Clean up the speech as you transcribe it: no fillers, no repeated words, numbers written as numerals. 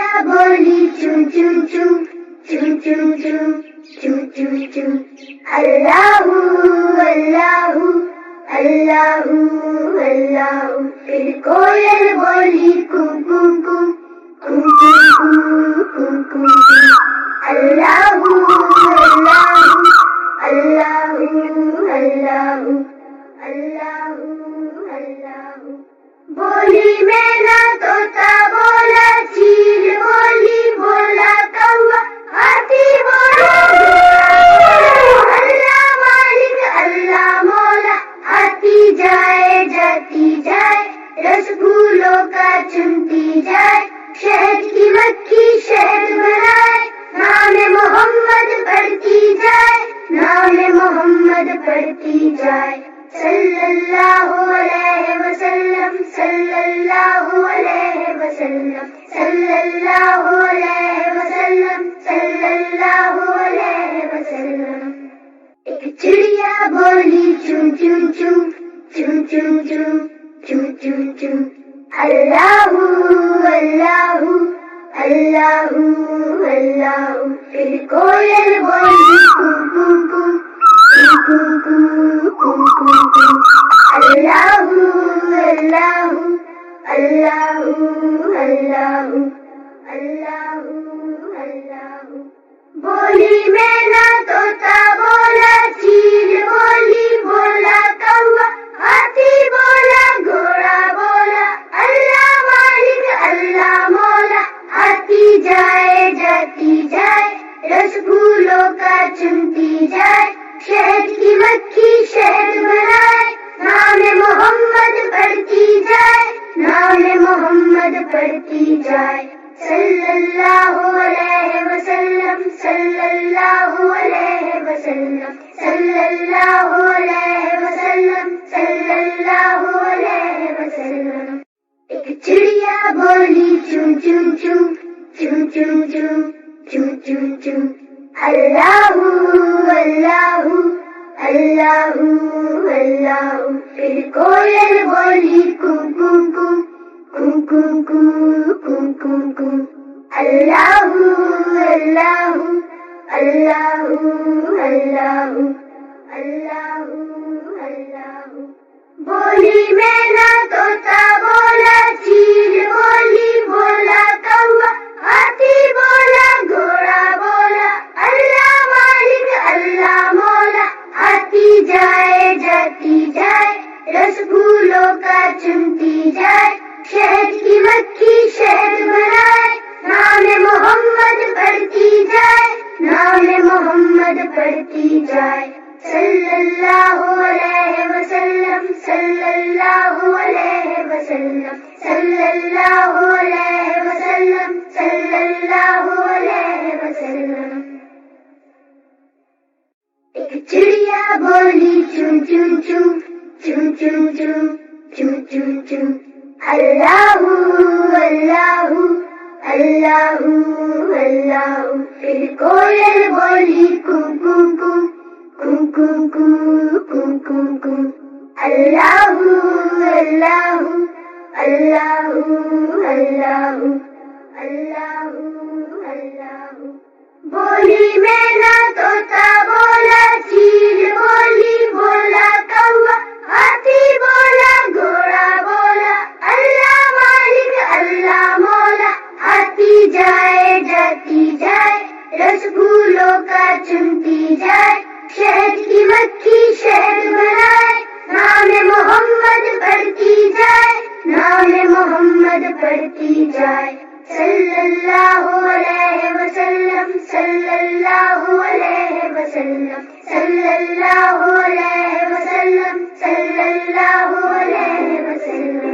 چڑیا بولی چون چون چون چون چون چون چون چون چون اللہ اللہ اللہ اللہ. پھر کوئل بولی کم کم کم کم کم کم کم کم. اللہ اللہ اللہ اللہ اللہ اللہ. بولی مینا طوطا بولا چیل بولی بولا کوا ہاتھی بولا اللہ مالک اللہ مولا. آتی جائے جاتی جائے رس پھولوں کا چنتی جائے شہد کی مکھی شہد بنائے نام محمد پڑھتی جائے نام محمد پڑھتی جائے. صلی اللہ علیہ وسلم صلی اللہ علیہ وسلم صلی اللہ علیہ وسلم صلی اللہ علیہ وسلم. ایک چڑیا بولی چون چون چون چون چون چون چون چون چون اللہ اللہ اللہ اللہ. پھر کوئل بولی کم کم کم کم کم کم کم کم. اللہ اللہ اللہ اللہ اللہ اللہ. بولی مینا طوطا بولا چیل بولی بولا کوا ہاتھی بولا گھوڑا بولا اللہ مالک اللہ مولا. آتی جائے جاتی جائے رس پھولوں کا چنتی جائے شہد کی مکھی شہد بنائے نام محمد پڑھتی جائے نام محمد پڑھتی جائے. صلی اللہ علیہ وسلم صلی اللہ علیہ وسلم صلی اللہ علیہ وسلم صلی اللہ علیہ وسلم. ایک چڑیا بولی چون چون چون چون چون چون چون چون چون اللہ اللہ اللہ اللہ. پھر کوئل بولی کم کم کم کم کم کم کم کم کم اللہ اللہ اللہ اللہ اللہ اللہ. بولی مینا طوطا بولا چیل بولی بولا کوا ہاتھی بولا گھوڑا بولا اللہ مالک اللہ مولا. آتی جائے جاتی جائے رس پھولوں کا چنتی جائے شہد کی مکھی شہد بنائے نام محمد پڑھتی جائے نام محمد پڑھتی جائے. صلی اللہ علیہ وسلم صلی اللہ علیہ وسلم صلی اللہ علیہ وسلم صلی اللہ علیہ وسلم. ایک چڑیا بولی چون چون چون چون چون چون چون چون چون اللہ اللہ اللہ اللہ. پھر کوئل بولی کم کم کم کم کم کم کم کم کم اللہ اللہ اللہ اللہ اللہ اللہ. بولی مینا طوطا بولا چیل بولی بولا کوا ہاتھی بولا گھوڑا بولا اللہ مالک اللہ مولا. آتی جائے جاتی جائے رس پھولوں کا چنتی جائے شہد کی مکھی شہد بنائے نام محمد پڑھتی جائے نام محمد پڑھتی جائے. صلی اللہ علیہ وسلم صلی اللہ علیہ وسلم صلی اللہ علیہ وسلم صلی اللہ علیہ وسلم.